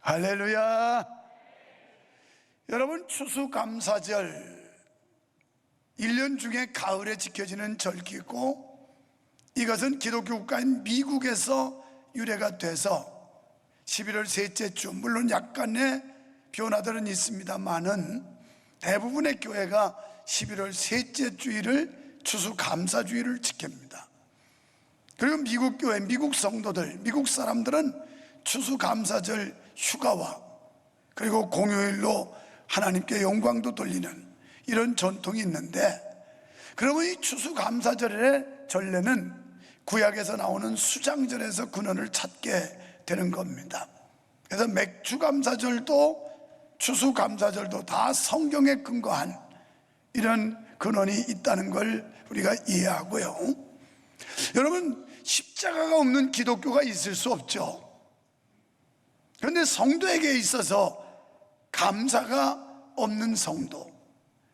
할렐루야. 여러분, 추수감사절 1년 중에 가을에 지켜지는 절기고, 이것은 기독교 국가인 미국에서 유래가 돼서 11월 셋째 주, 물론 약간의 변화들은 있습니다만은 대부분의 교회가 11월 셋째 주일을 추수감사주일을 지킵니다. 그리고 미국 교회, 미국 성도들, 미국 사람들은 추수감사절 휴가와 그리고 공휴일로 하나님께 영광도 돌리는 이런 전통이 있는데, 그러면 이 추수감사절의 전례는 구약에서 나오는 수장절에서 근원을 찾게 되는 겁니다. 그래서 맥주감사절도 추수감사절도 다 성경에 근거한 이런 근원이 있다는 걸 우리가 이해하고요. 여러분, 십자가가 없는 기독교가 있을 수 없죠. 그런데 성도에게 있어서 감사가 없는 성도,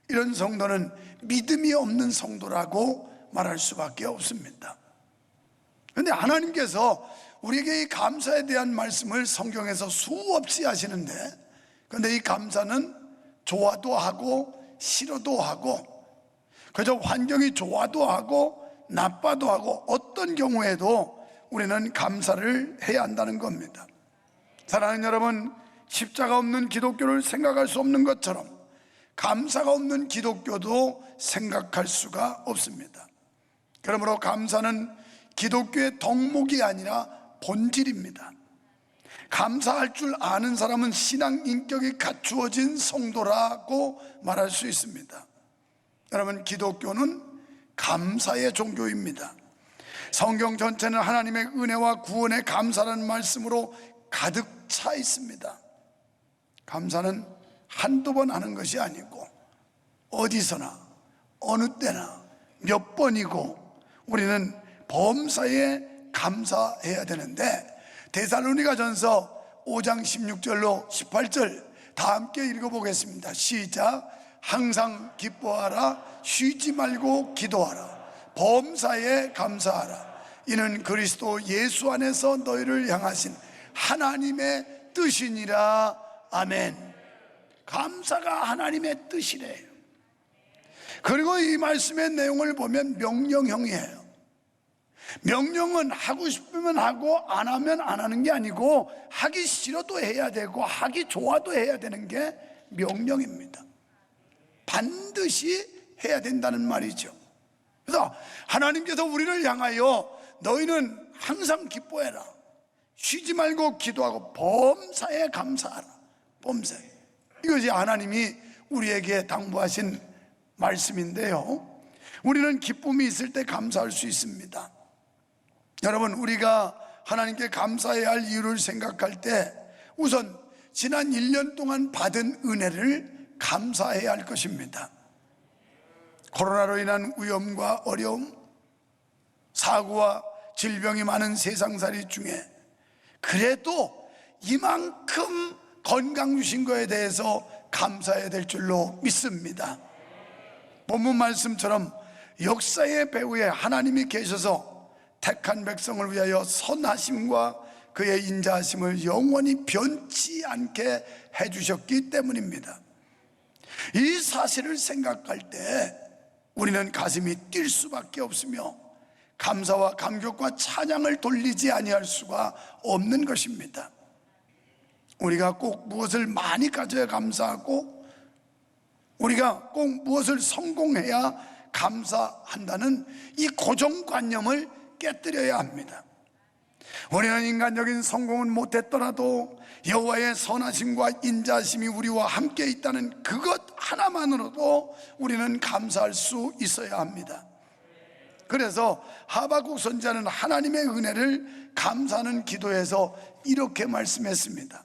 이런 성도는 믿음이 없는 성도라고 말할 수밖에 없습니다. 그런데 하나님께서 우리에게 이 감사에 대한 말씀을 성경에서 수없이 하시는데, 그런데 이 감사는 좋아도 하고 싫어도 하고, 그저 환경이 좋아도 하고 나빠도 하고 어떤 경우에도 우리는 감사를 해야 한다는 겁니다. 사랑하는 여러분, 십자가 없는 기독교를 생각할 수 없는 것처럼 감사가 없는 기독교도 생각할 수가 없습니다. 그러므로 감사는 기독교의 덕목이 아니라 본질입니다. 감사할 줄 아는 사람은 신앙 인격이 갖추어진 성도라고 말할 수 있습니다. 여러분, 기독교는 감사의 종교입니다. 성경 전체는 하나님의 은혜와 구원의 감사라는 말씀으로 가득 차 있습니다. 감사는 한두 번 하는 것이 아니고 어디서나 어느 때나 몇 번이고 우리는 범사에 감사해야 되는데, 데살로니가전서 5장 16절로 18절 다 함께 읽어보겠습니다. 시작. 항상 기뻐하라, 쉬지 말고 기도하라, 범사에 감사하라. 이는 그리스도 예수 안에서 너희를 향하신 하나님의 뜻이니라. 아멘. 감사가 하나님의 뜻이래요. 그리고 이 말씀의 내용을 보면 명령형이에요. 명령은 하고 싶으면 하고 안 하면 안 하는 게 아니고, 하기 싫어도 해야 되고 하기 좋아도 해야 되는 게 명령입니다. 반드시 해야 된다는 말이죠. 그래서 하나님께서 우리를 향하여 너희는 항상 기뻐해라, 쉬지 말고 기도하고 범사에 감사하라. 범사에, 이것이 하나님이 우리에게 당부하신 말씀인데요, 우리는 기쁨이 있을 때 감사할 수 있습니다. 여러분, 우리가 하나님께 감사해야 할 이유를 생각할 때 우선 지난 1년 동안 받은 은혜를 감사해야 할 것입니다. 코로나로 인한 위험과 어려움, 사고와 질병이 많은 세상살이 중에 그래도 이만큼 건강 주신 것에 대해서 감사해야 될 줄로 믿습니다. 본문 말씀처럼 역사의 배후에 하나님이 계셔서 택한 백성을 위하여 선하심과 그의 인자하심을 영원히 변치 않게 해주셨기 때문입니다. 이 사실을 생각할 때 우리는 가슴이 뛸 수밖에 없으며 감사와 감격과 찬양을 돌리지 아니할 수가 없는 것입니다. 우리가 꼭 무엇을 많이 가져야 감사하고 우리가 꼭 무엇을 성공해야 감사한다는 이 고정관념을 깨뜨려야 합니다. 우리는 인간적인 성공은 못했더라도 여호와의 선하심과 인자하심이 우리와 함께 있다는 그것 하나만으로도 우리는 감사할 수 있어야 합니다. 그래서 하박국 선지자는 하나님의 은혜를 감사하는 기도에서 이렇게 말씀했습니다.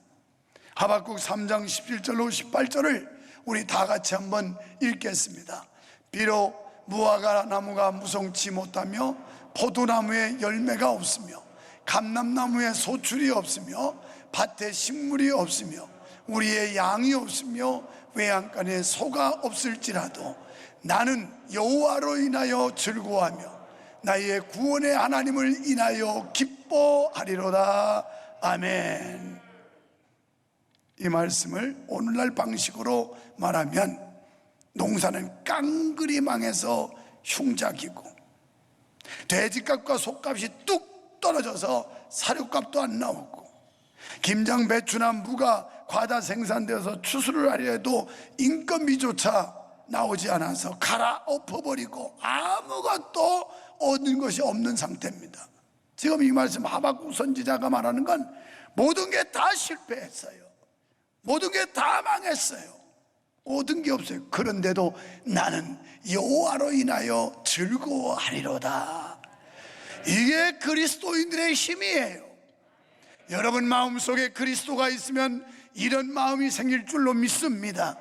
하박국 3장 17절로 18절을 우리 다 같이 한번 읽겠습니다. 비록 무화과 나무가 무성치 못하며 포도나무에 열매가 없으며 감람나무에 소출이 없으며 밭에 식물이 없으며 우리의 양이 없으며 외양간에 소가 없을지라도 나는 여호와로 인하여 즐거워하며 나의 구원의 하나님을 인하여 기뻐하리로다. 아멘. 이 말씀을 오늘날 방식으로 말하면 농사는 깡그리 망해서 흉작이고 돼지값과 속값이 뚝 떨어져서 사료값도 안 나오고 김장, 배추나 무가 과다 생산되어서 추수를 하려 해도 인건비조차 나오지 않아서 갈아엎어버리고 아무것도 얻는 것이 없는 상태입니다. 지금 이 말씀 하박국 선지자가 말하는 건 모든 게 다 실패했어요. 모든 게 다 망했어요. 모든 게 없어요. 그런데도 나는 여호와로 인하여 즐거워하리로다. 이게 그리스도인들의 힘이에요. 여러분 마음속에 그리스도가 있으면 이런 마음이 생길 줄로 믿습니다.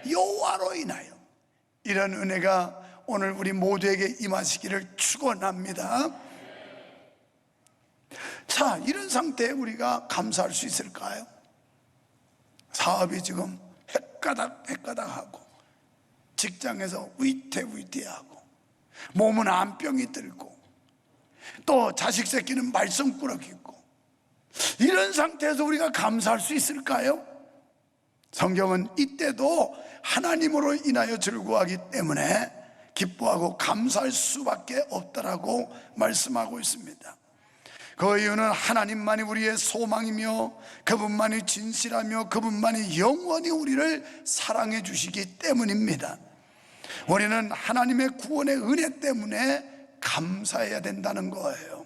여호와로 인하여. 이런 은혜가 오늘 우리 모두에게 임하시기를 축원합니다. 자, 이런 상태에 우리가 감사할 수 있을까요? 사업이 지금 헷가닥하고 직장에서 위태위태하고 몸은 암병이 들고 또 자식 새끼는 말썽꾸러기고 이런 상태에서 우리가 감사할 수 있을까요? 성경은 이때도 하나님으로 인하여 즐거워하기 때문에 기뻐하고 감사할 수밖에 없다라고 말씀하고 있습니다. 그 이유는 하나님만이 우리의 소망이며 그분만이 진실하며 그분만이 영원히 우리를 사랑해 주시기 때문입니다. 우리는 하나님의 구원의 은혜 때문에 감사해야 된다는 거예요.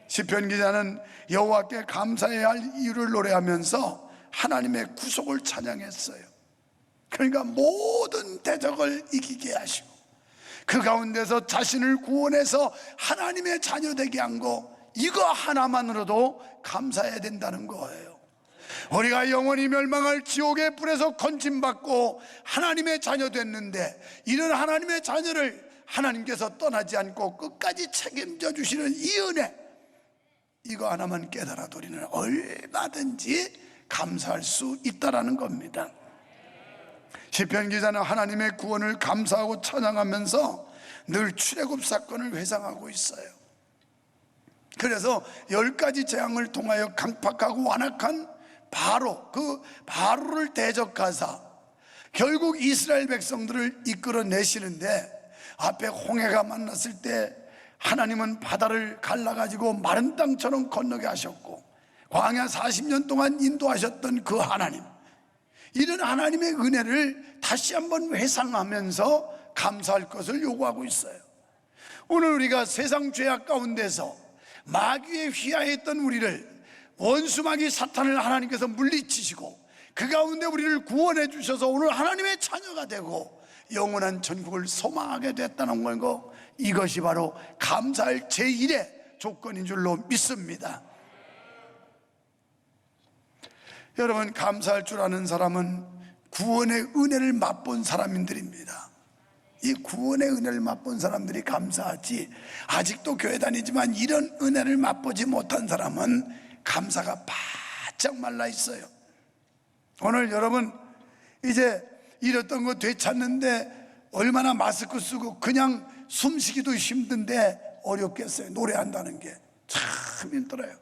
시편 기자는 여호와께 감사해야 할 이유를 노래하면서 하나님의 구속을 찬양했어요. 그러니까 모든 대적을 이기게 하시고 그 가운데서 자신을 구원해서 하나님의 자녀 되게 한 거, 이거 하나만으로도 감사해야 된다는 거예요. 우리가 영원히 멸망할 지옥의 불에서 건짐받고 하나님의 자녀 됐는데 이런 하나님의 자녀를 하나님께서 떠나지 않고 끝까지 책임져 주시는 이 은혜, 이거 하나만 깨달아도 우리는 얼마든지 감사할 수 있다라는 겁니다. 시편 기자는 하나님의 구원을 감사하고 찬양하면서 늘 출애굽 사건을 회상하고 있어요. 그래서 10가지 재앙을 통하여 강팍하고 완악한 바로, 그 바로를 대적하사 결국 이스라엘 백성들을 이끌어내시는데, 앞에 홍해가 만났을 때 하나님은 바다를 갈라가지고 마른 땅처럼 건너게 하셨고, 광야 40년 동안 인도하셨던 그 하나님, 이런 하나님의 은혜를 다시 한번 회상하면서 감사할 것을 요구하고 있어요. 오늘 우리가 세상 죄악 가운데서 마귀에 휘하했던 우리를, 원수마귀 사탄을 하나님께서 물리치시고 그 가운데 우리를 구원해 주셔서 오늘 하나님의 자녀가 되고 영원한 천국을 소망하게 됐다는 거, 이것이 바로 감사할 제1의 조건인 줄로 믿습니다. 여러분, 감사할 줄 아는 사람은 구원의 은혜를 맛본 사람들입니다. 이 구원의 은혜를 맛본 사람들이 감사하지, 아직도 교회 다니지만 이런 은혜를 맛보지 못한 사람은 감사가 바짝 말라 있어요. 오늘 여러분 이제 잃었던 거 되찾는데 얼마나 마스크 쓰고 그냥 숨쉬기도 힘든데 어렵겠어요. 노래한다는 게 참 힘들어요.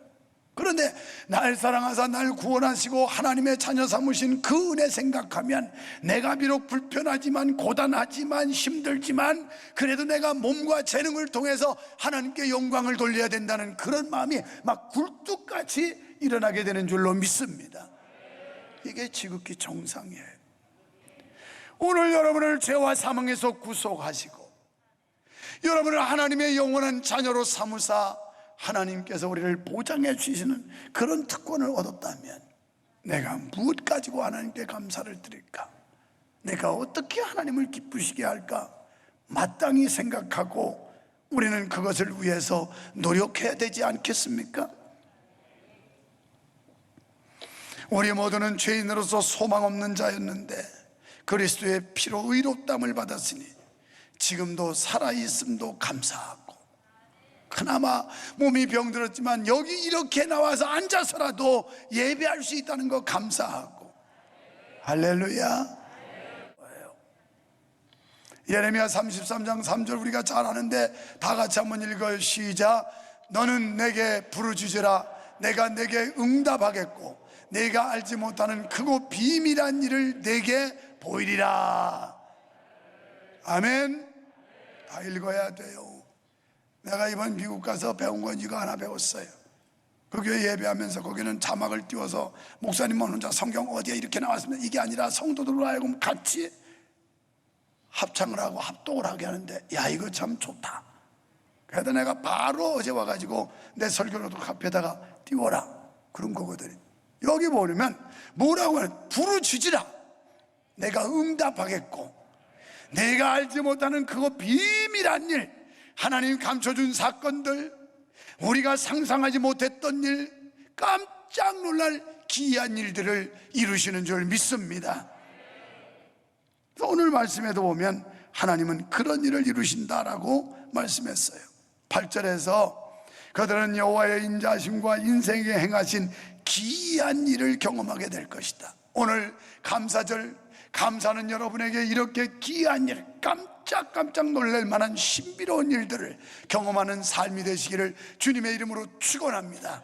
그런데 날 사랑하사 날 구원하시고 하나님의 자녀 삼으신 그 은혜 생각하면, 내가 비록 불편하지만 고단하지만 힘들지만 그래도 내가 몸과 재능을 통해서 하나님께 영광을 돌려야 된다는 그런 마음이 막 굴뚝같이 일어나게 되는 줄로 믿습니다. 이게 지극히 정상이에요. 오늘 여러분을 죄와 사망에서 구속하시고 여러분을 하나님의 영원한 자녀로 삼으사 하나님께서 우리를 보장해 주시는 그런 특권을 얻었다면, 내가 무엇 가지고 하나님께 감사를 드릴까? 내가 어떻게 하나님을 기쁘시게 할까? 마땅히 생각하고 우리는 그것을 위해서 노력해야 되지 않겠습니까? 우리 모두는 죄인으로서 소망 없는 자였는데 그리스도의 피로 의롭다함을 받았으니 지금도 살아있음도 감사하고, 그나마 몸이 병들었지만 여기 이렇게 나와서 앉아서라도 예배할 수 있다는 거 감사하고, 할렐루야. 예레미야 33장 3절 우리가 잘 아는데 다 같이 한번 읽어요. 시작. 너는 내게 부르짖으라. 내가 내게 응답하겠고 내가 알지 못하는 크고 비밀한 일을 내게 보이리라. 아멘. 다 읽어야 돼요. 내가 이번 미국 가서 배운 건 이거 하나 배웠어요. 그 교회 예배하면서 거기는 자막을 띄워서 목사님만 혼자 성경 어디에 이렇게 나왔으면 이게 아니라 성도들로 하여금 같이 합창을 하고 합독을 하게 하는데, 야, 이거 참 좋다. 그래서 내가 바로 어제 와가지고 내 설교로도 앞에다가 띄워라 그런 거거든요. 여기 보면 뭐라고 하는, 부르짖으라 내가 응답하겠고 내가 알지 못하는 그거 비밀한 일, 하나님 감춰준 사건들, 우리가 상상하지 못했던 일, 깜짝 놀랄 기이한 일들을 이루시는 줄 믿습니다. 오늘 말씀에도 보면 하나님은 그런 일을 이루신다라고 말씀했어요. 8절에서 그들은 여호와의 인자하심과 인생에 행하신 기이한 일을 경험하게 될 것이다. 오늘 감사절, 감사는 여러분에게 이렇게 기이한 일, 깜짝 놀랄 만한 신비로운 일들을 경험하는 삶이 되시기를 주님의 이름으로 축원합니다.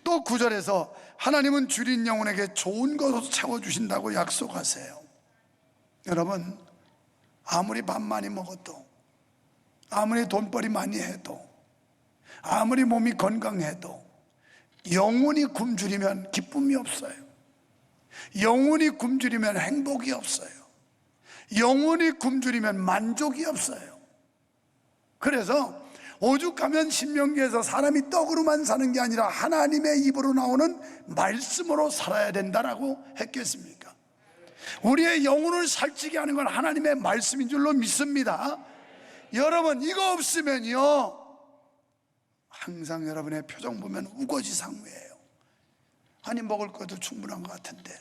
또 9절에서 하나님은 줄인 영혼에게 좋은 것으로 채워주신다고 약속하세요. 여러분, 아무리 밥 많이 먹어도, 아무리 돈벌이 많이 해도, 아무리 몸이 건강해도 영혼이 굶주리면 기쁨이 없어요. 영혼이 굶주리면 행복이 없어요. 영혼이 굶주리면 만족이 없어요. 그래서 오죽하면 신명기에서 사람이 떡으로만 사는 게 아니라 하나님의 입으로 나오는 말씀으로 살아야 된다라고 했겠습니까? 우리의 영혼을 살찌게 하는 건 하나님의 말씀인 줄로 믿습니다. 여러분, 이거 없으면요 항상 여러분의 표정 보면 우거지상무예요. 아니, 먹을 것도 충분한 것 같은데,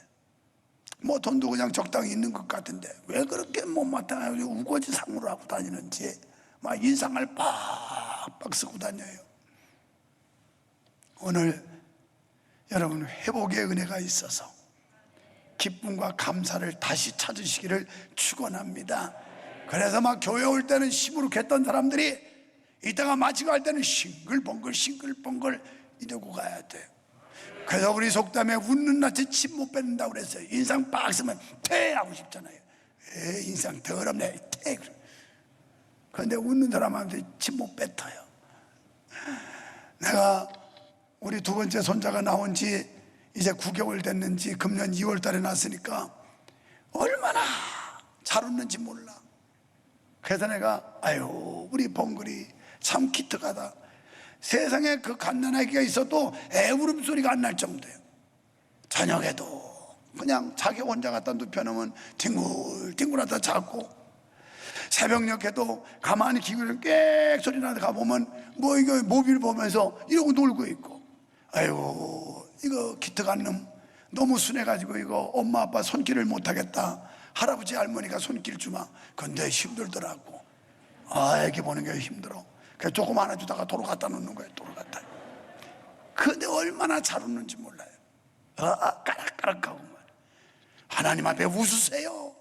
뭐 돈도 그냥 적당히 있는 것 같은데 왜 그렇게 못마땅하게 우거지상무를 하고 다니는지 막 인상을 빡빡 쓰고 다녀요. 오늘 여러분 회복의 은혜가 있어서 기쁨과 감사를 다시 찾으시기를 축원합니다. 그래서 막 교회 올 때는 시무룩했던 사람들이 이따가 마치고 할 때는 싱글벙글 이러고 가야 돼요. 그래서 우리 속담에 웃는 낯에 침 못 뱉는다고 그랬어요. 인상 빡 쓰면 퇴하고 싶잖아요. 인상 더럽네, 퇴. 그런데 웃는 사람한테 침 못 뱉어요. 내가 우리 두 번째 손자가 나온 지 이제 9개월 됐는지 금년 2월 달에 났으니까 얼마나 잘 웃는지 몰라. 그래서 내가 아유, 우리 벙글이 참 기특하다. 세상에 그 갓난아기가 있어도 애 울음소리가 안 날 정도예요. 저녁에도 그냥 자기 혼자 갖다 눕혀놓으면 뒹굴뒹굴하다 자고, 새벽녘에도 가만히 기울이면 꽥 소리 나다 가보면 뭐 이거 모빌 보면서 이러고 놀고 있고, 아이고 이거 기특한 놈 너무 순해가지고 이거 엄마 아빠 손길을 못하겠다, 할아버지 할머니가 손길 주마. 근데 힘들더라고. 애기 보는 게 힘들어. 그래서 조금 안아주다가 도로 갖다 놓는 거예요. 도로 갖다. 근데 얼마나 잘 웃는지 몰라요. 까락까락하고 말이에요. 하나님 앞에 웃으세요.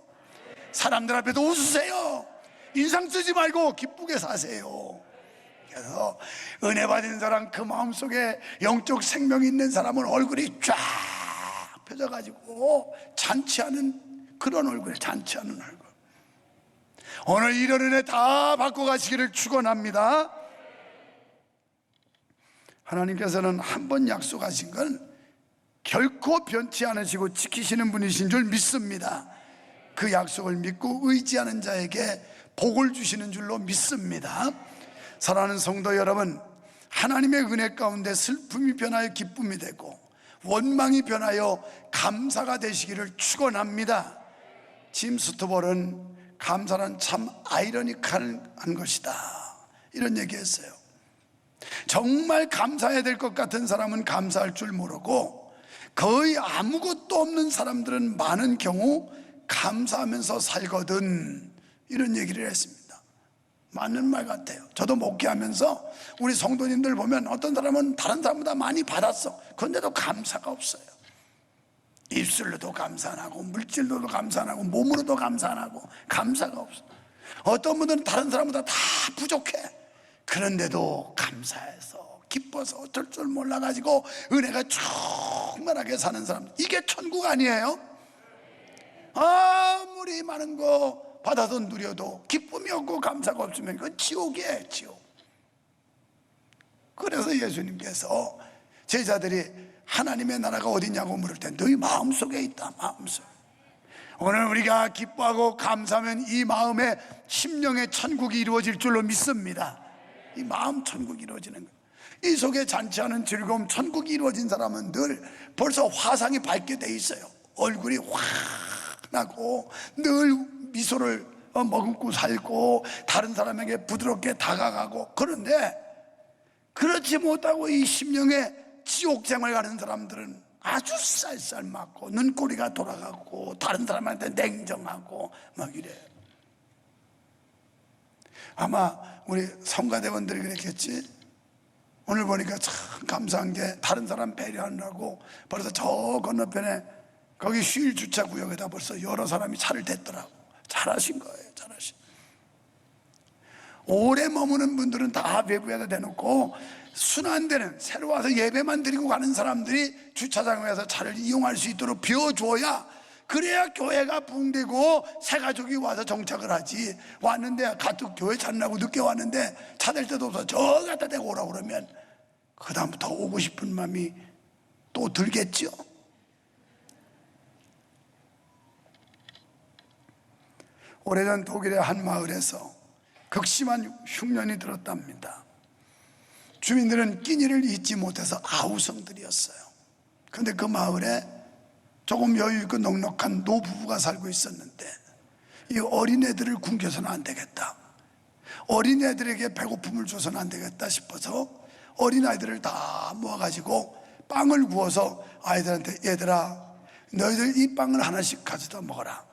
사람들 앞에도 웃으세요. 인상 쓰지 말고 기쁘게 사세요. 그래서 은혜 받은 사람, 그 마음속에 영적 생명이 있는 사람은 얼굴이 쫙 펴져가지고 잔치하는 그런 얼굴에, 잔치하는 얼굴. 오늘 이런 은혜 다 받고 가시기를 축원합니다. 하나님께서는 한 번 약속하신 건 결코 변치 않으시고 지키시는 분이신 줄 믿습니다. 그 약속을 믿고 의지하는 자에게 복을 주시는 줄로 믿습니다. 사랑하는 성도 여러분, 하나님의 은혜 가운데 슬픔이 변하여 기쁨이 되고 원망이 변하여 감사가 되시기를 축원합니다. 짐 스투벌은 감사는 참 아이러니컬한 것이다, 이런 얘기했어요. 정말 감사해야 될 것 같은 사람은 감사할 줄 모르고 거의 아무것도 없는 사람들은 많은 경우 감사하면서 살거든, 이런 얘기를 했습니다. 맞는 말 같아요. 저도 목회하면서 우리 성도님들 보면 어떤 사람은 다른 사람보다 많이 받았어. 그런데도 감사가 없어요. 입술로도 감사 안 하고, 물질로도 감사 안 하고, 몸으로도 감사 안 하고, 감사가 없어. 어떤 분들은 다른 사람보다 다 부족해. 그런데도 감사해서 기뻐서 어쩔 줄 몰라가지고 은혜가 충만하게 사는 사람, 이게 천국 아니에요? 아무리 많은 거 받아서 누려도 기쁨이 없고 감사가 없으면 그건 지옥이에요, 지옥. 그래서 예수님께서 제자들이 하나님의 나라가 어디냐고 물을 때 너희 마음속에 있다, 마음속. 오늘 우리가 기뻐하고 감사하면 이 마음에 심령의 천국이 이루어질 줄로 믿습니다. 이 마음 천국이 이루어지는 거예요. 이 속에 잔치하는 즐거움, 천국이 이루어진 사람은 늘 벌써 화상이 밝게 돼 있어요. 얼굴이 확 나고 늘 미소를 머금고 살고 다른 사람에게 부드럽게 다가가고. 그런데 그렇지 못하고 이 심령의 지옥생활 가는 사람들은 아주 쌀쌀맞고 눈꼬리가 돌아가고 다른 사람한테 냉정하고 막 이래요. 아마 우리 성가대원들이 그랬겠지. 오늘 보니까 참 감사한 게 다른 사람 배려하느라고 벌써 저 건너편에 거기 휴일 주차 구역에다 벌써 여러 사람이 차를 댔더라고. 잘하신 거예요, 잘하신. 오래 머무는 분들은 다 외부에다 대놓고 순환되는, 새로 와서 예배만 드리고 가는 사람들이 주차장에 와서 차를 이용할 수 있도록 비워줘야, 그래야 교회가 붕대고 새 가족이 와서 정착을 하지. 왔는데 가뜩 교회 찾느라고 늦게 왔는데 차 댈 데도 없어 저 갖다 대고 오라고 그러면 그 다음부터 오고 싶은 마음이 또 들겠죠. 오래전 독일의 한 마을에서 극심한 흉년이 들었답니다. 주민들은 끼니를 잊지 못해서 아우성들이었어요. 그런데 그 마을에 조금 여유있고 넉넉한 노부부가 살고 있었는데 이 어린애들을 굶겨서는 안 되겠다, 어린애들에게 배고픔을 줘서는 안 되겠다 싶어서 어린아이들을 다 모아가지고 빵을 구워서 아이들한테, 얘들아 너희들 이 빵을 하나씩 가져다 먹어라.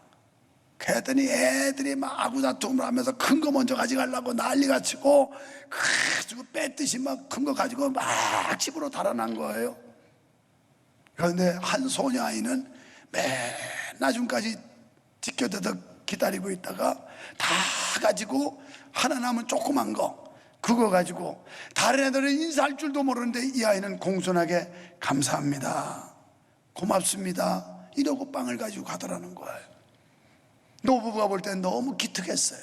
그랬더니 애들이 막 아구다툼을 하면서 큰 거 먼저 가져가려고 난리가 치고 가지고 뺐듯이 막 큰 거 가지고 막 집으로 달아난 거예요. 그런데 한 소녀아이는 맨 나중까지 지켜대서 기다리고 있다가 다 가지고 하나 남은 조그만 거, 그거 가지고 다른 애들은 인사할 줄도 모르는데 이 아이는 공손하게 감사합니다, 고맙습니다 이러고 빵을 가지고 가더라는 거예요. 노부부가 볼 땐 너무 기특했어요.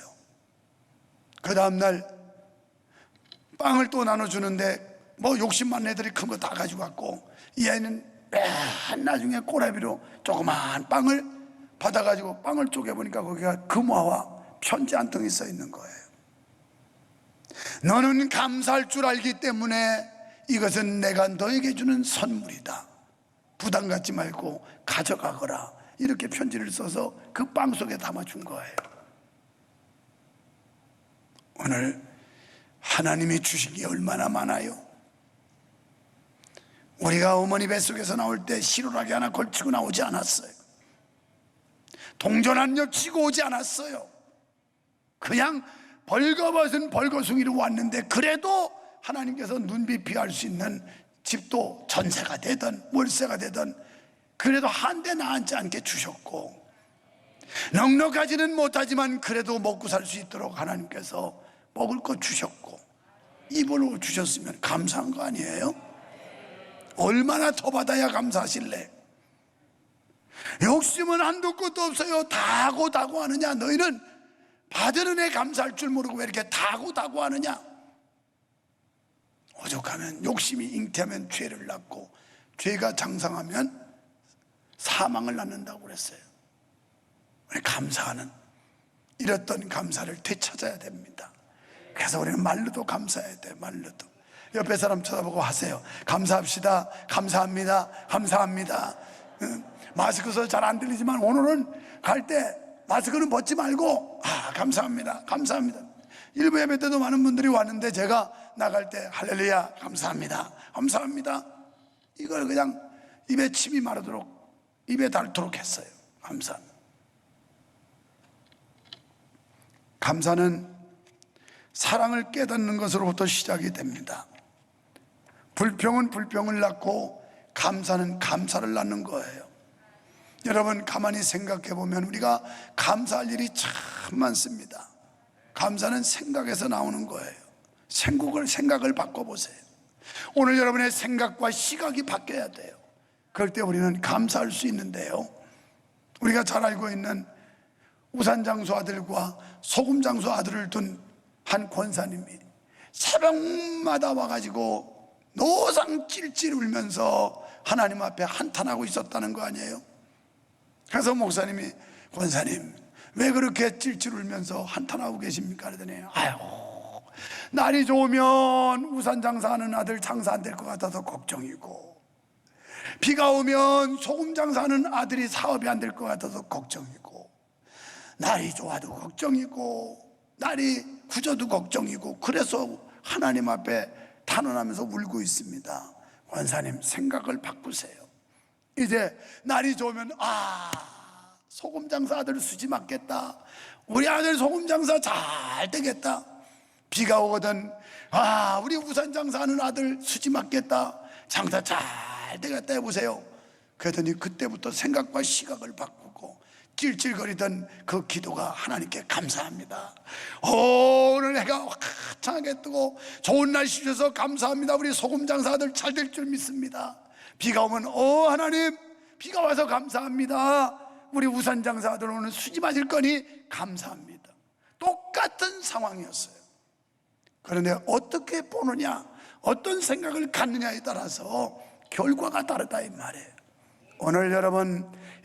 그 다음날 빵을 또 나눠주는데 뭐 욕심 많은 애들이 큰 거 다 가지고 갔고 이 아이는 맨 나중에 꼬라비로 조그만 빵을 받아가지고 빵을 쪼개보니까 거기가 금화와 편지 한 통이 써 있는 거예요. 너는 감사할 줄 알기 때문에 이것은 내가 너에게 주는 선물이다, 부담 갖지 말고 가져가거라, 이렇게 편지를 써서 그 빵 속에 담아준 거예요. 오늘 하나님이 주신 게 얼마나 많아요. 우리가 어머니 뱃속에서 나올 때 시로라기 하나 걸치고 나오지 않았어요. 동전 한 엽 치고 오지 않았어요. 그냥 벌거벗은 벌거숭이로 왔는데 그래도 하나님께서 눈비 피할 수 있는 집도 전세가 되든 월세가 되든 그래도 한 대 나앉지 않게 주셨고, 넉넉하지는 못하지만 그래도 먹고 살 수 있도록 하나님께서 먹을 거 주셨고 입을 옷 주셨으면 감사한 거 아니에요? 얼마나 더 받아야 감사하실래? 욕심은 한도 끝도 없어요. 다고 하느냐? 너희는 받은 은혜 감사할 줄 모르고 왜 이렇게 다고 하느냐? 오죽하면 욕심이 잉태하면 죄를 낳고 죄가 장성하면 사망을 낳는다고 그랬어요. 감사하는, 잃었던 감사를 되찾아야 됩니다. 그래서 우리는 말로도 감사해야 돼요. 말로도. 옆에 사람 쳐다보고 하세요. 감사합시다, 감사합니다, 감사합니다. 마스크 써서 잘 안 들리지만 오늘은 갈 때 마스크는 벗지 말고 감사합니다, 감사합니다. 일부 예배 때도 많은 분들이 왔는데 제가 나갈 때 할렐루야, 감사합니다, 감사합니다, 이걸 그냥 입에 침이 마르도록 입에 닳도록 했어요. 감사합니다. 감사는 사랑을 깨닫는 것으로부터 시작이 됩니다. 불평은 불평을 낳고 감사는 감사를 낳는 거예요. 여러분 가만히 생각해 보면 우리가 감사할 일이 참 많습니다. 감사는 생각에서 나오는 거예요. 생각을 바꿔보세요. 오늘 여러분의 생각과 시각이 바뀌어야 돼요. 그럴 때 우리는 감사할 수 있는데요, 우리가 잘 알고 있는 우산장수 아들과 소금장수 아들을 둔 한 권사님이 새벽마다 와가지고 노상 찔찔 울면서 하나님 앞에 한탄하고 있었다는 거 아니에요? 그래서 목사님이, 권사님 왜 그렇게 찔찔 울면서 한탄하고 계십니까? 그러더니, 아유, 날이 좋으면 우산 장사하는 아들 장사 안 될 것 같아서 걱정이고, 비가 오면 소금 장사하는 아들이 사업이 안 될 것 같아서 걱정이고, 날이 좋아도 걱정이고, 날이 굳어도 걱정이고, 그래서 하나님 앞에 탄원하면서 울고 있습니다. 권사님, 생각을 바꾸세요. 이제 날이 좋으면, 소금 장사 아들 수지 맞겠다, 우리 아들 소금 장사 잘 되겠다. 비가 오거든, 우리 우산 장사하는 아들 수지 맞겠다, 장사 잘 되겠다 해보세요. 그랬더니 그때부터 생각과 시각을 바꾸고 찔찔거리던 그 기도가 하나님께 감사합니다. 오늘 해가 화창하게 뜨고 좋은 날씨 주셔서 감사합니다. 우리 소금 장사 아들 잘 될 줄 믿습니다. 비가 오면, 하나님 비가 와서 감사합니다. 우리 우산 장사 아들 오늘 수지 맞을 거니 감사합니다. 똑같은 상황이었어요. 그런데 어떻게 보느냐, 어떤 생각을 갖느냐에 따라서 결과가 다르다 이 말이에요. 오늘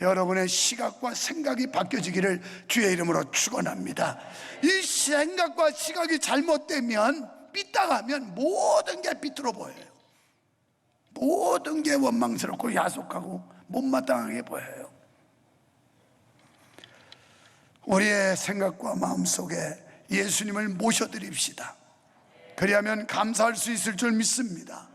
여러분의 시각과 생각이 바뀌어지기를 주의 이름으로 축원합니다. 이 생각과 시각이 잘못되면, 삐딱하면 모든 게 삐뚤어 보여요. 모든 게 원망스럽고 야속하고 못마땅하게 보여요. 우리의 생각과 마음 속에 예수님을 모셔드립시다. 그리하면 감사할 수 있을 줄 믿습니다.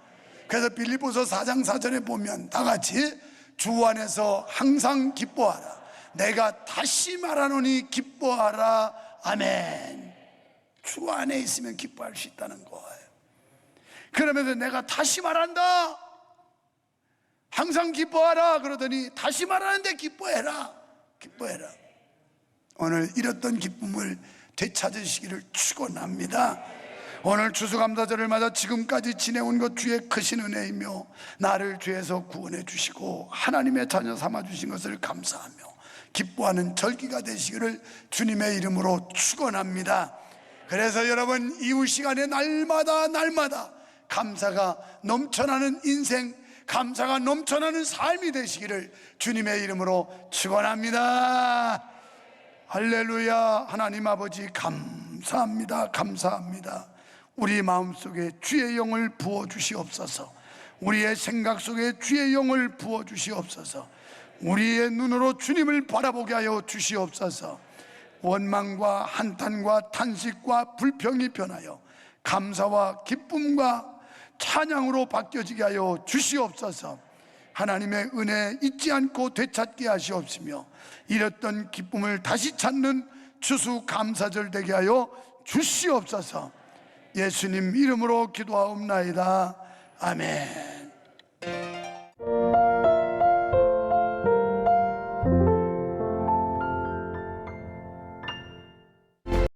그래서 빌립보서 4장 4절에 보면 다 같이, 주 안에서 항상 기뻐하라, 내가 다시 말하노니 기뻐하라. 아멘. 주 안에 있으면 기뻐할 수 있다는 거예요. 그러면서 내가 다시 말한다, 항상 기뻐하라 그러더니 다시 말하는데 기뻐해라. 기뻐해라. 오늘 잃었던 기쁨을 되찾으시기를 축원합니다. 오늘 추수감사절을 맞아 지금까지 지내온 것 주의 크신 은혜이며, 나를 죄에서 구원해 주시고 하나님의 자녀 삼아 주신 것을 감사하며 기뻐하는 절기가 되시기를 주님의 이름으로 축원합니다. 그래서 여러분, 이후 시간에 날마다 감사가 넘쳐나는 인생, 감사가 넘쳐나는 삶이 되시기를 주님의 이름으로 축원합니다. 할렐루야. 하나님 아버지 감사합니다. 감사합니다. 우리 마음속에 주의 영을 부어주시옵소서. 우리의 생각 속에 주의 영을 부어주시옵소서. 우리의 눈으로 주님을 바라보게 하여 주시옵소서. 원망과 한탄과 탄식과 불평이 변하여 감사와 기쁨과 찬양으로 바뀌어지게 하여 주시옵소서. 하나님의 은혜 잊지 않고 되찾게 하시옵시며, 잃었던 기쁨을 다시 찾는 추수감사절 되게 하여 주시옵소서. 예수님 이름으로 기도하옵나이다. 아멘.